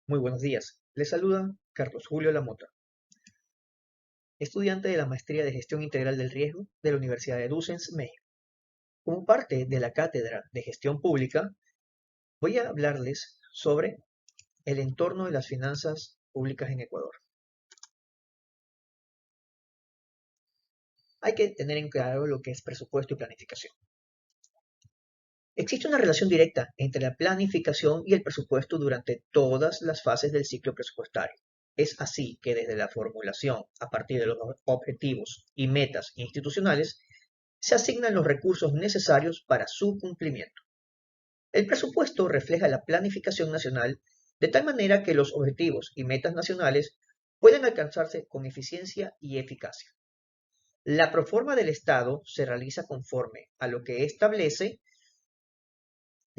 Muy buenos días. Les saluda Carlos Julio Lamota, estudiante de la Maestría de Gestión Integral del Riesgo de la Universidad de Docents, México. Como parte de la Cátedra de Gestión Pública, voy a hablarles sobre el entorno de las finanzas públicas en Ecuador. Hay que tener en claro lo que es presupuesto y planificación. Existe una relación directa entre la planificación y el presupuesto durante todas las fases del ciclo presupuestario. Es así que desde la formulación, a partir de los objetivos y metas institucionales, se asignan los recursos necesarios para su cumplimiento. El presupuesto refleja la planificación nacional de tal manera que los objetivos y metas nacionales pueden alcanzarse con eficiencia y eficacia. La proforma del Estado se realiza conforme a lo que establece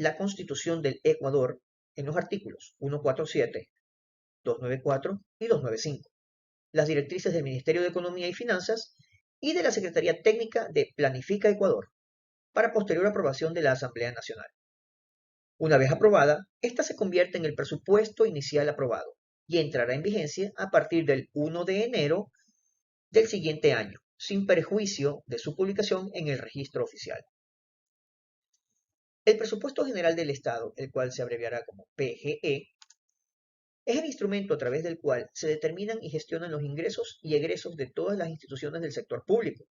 la Constitución del Ecuador en los artículos 147, 294 y 295, las directrices del Ministerio de Economía y Finanzas y de la Secretaría Técnica de Planifica Ecuador, para posterior aprobación de la Asamblea Nacional. Una vez aprobada, esta se convierte en el presupuesto inicial aprobado y entrará en vigencia a partir del 1 de enero del siguiente año, sin perjuicio de su publicación en el registro oficial. El Presupuesto General del Estado, el cual se abreviará como PGE, es el instrumento a través del cual se determinan y gestionan los ingresos y egresos de todas las instituciones del sector público.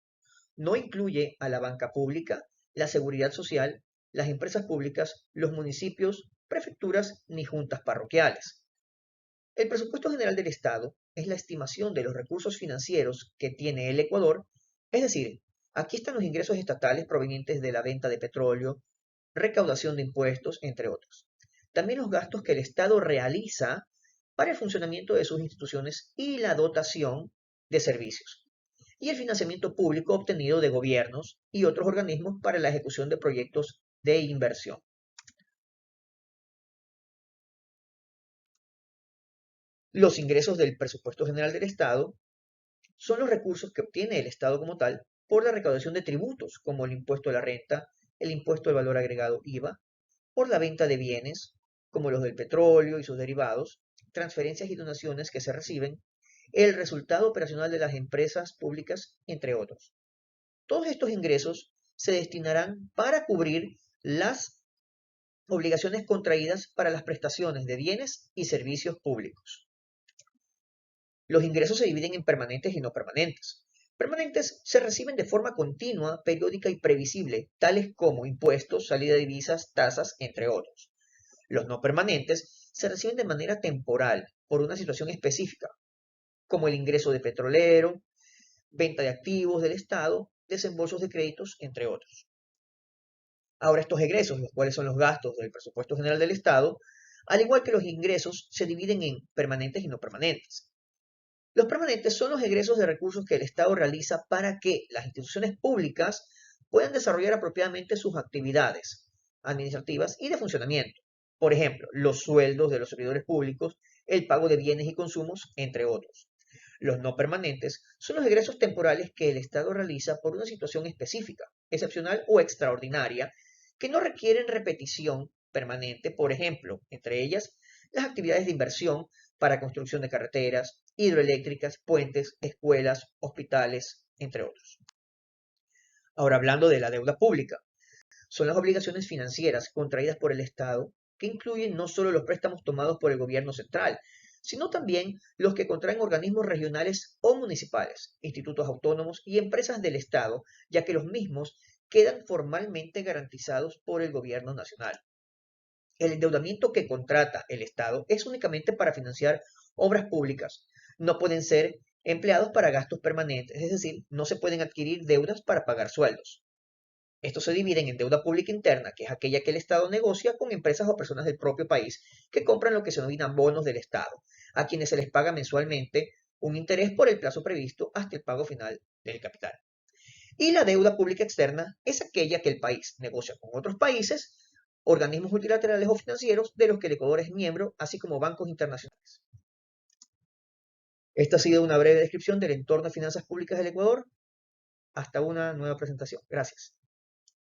No incluye a la banca pública, la seguridad social, las empresas públicas, los municipios, prefecturas ni juntas parroquiales. El presupuesto general del Estado es la estimación de los recursos financieros que tiene el Ecuador, es decir, aquí están los ingresos estatales provenientes de la venta de petróleo, recaudación de impuestos, entre otros. También los gastos que el Estado realiza para el funcionamiento de sus instituciones y la dotación de servicios, y el financiamiento público obtenido de gobiernos y otros organismos para la ejecución de proyectos de inversión. Los ingresos del presupuesto general del Estado son los recursos que obtiene el Estado como tal por la recaudación de tributos, como el impuesto a la renta, el impuesto al valor agregado IVA, por la venta de bienes, como los del petróleo y sus derivados, transferencias y donaciones que se reciben, el resultado operacional de las empresas públicas, entre otros. Todos estos ingresos se destinarán para cubrir las obligaciones contraídas para las prestaciones de bienes y servicios públicos. Los ingresos se dividen en permanentes y no permanentes. Permanentes se reciben de forma continua, periódica y previsible, tales como impuestos, salida de divisas, tasas, entre otros. Los no permanentes se reciben de manera temporal, por una situación específica, como el ingreso de petrolero, venta de activos del Estado, desembolsos de créditos, entre otros. Ahora, estos egresos, los cuales son los gastos del presupuesto general del Estado, al igual que los ingresos, se dividen en permanentes y no permanentes. Los permanentes son los egresos de recursos que el Estado realiza para que las instituciones públicas puedan desarrollar apropiadamente sus actividades administrativas y de funcionamiento. Por ejemplo, los sueldos de los servidores públicos, el pago de bienes y consumos, entre otros. Los no permanentes son los egresos temporales que el Estado realiza por una situación específica, excepcional o extraordinaria, que no requieren repetición permanente, por ejemplo, entre ellas, las actividades de inversión para construcción de carreteras, hidroeléctricas, puentes, escuelas, hospitales, entre otros. Ahora, hablando de la deuda pública, son las obligaciones financieras contraídas por el Estado que incluyen no solo los préstamos tomados por el gobierno central, sino también los que contraen organismos regionales o municipales, institutos autónomos y empresas del Estado, ya que los mismos quedan formalmente garantizados por el gobierno nacional. El endeudamiento que contrata el Estado es únicamente para financiar obras públicas. No pueden ser empleados para gastos permanentes, es decir, no se pueden adquirir deudas para pagar sueldos. Estos se dividen en deuda pública interna, que es aquella que el Estado negocia con empresas o personas del propio país que compran lo que se denominan bonos del Estado, a quienes se les paga mensualmente un interés por el plazo previsto hasta el pago final del capital. Y la deuda pública externa es aquella que el país negocia con otros países, organismos multilaterales o financieros de los que el Ecuador es miembro, así como bancos internacionales. Esta ha sido una breve descripción del entorno de finanzas públicas del Ecuador. Hasta una nueva presentación. Gracias.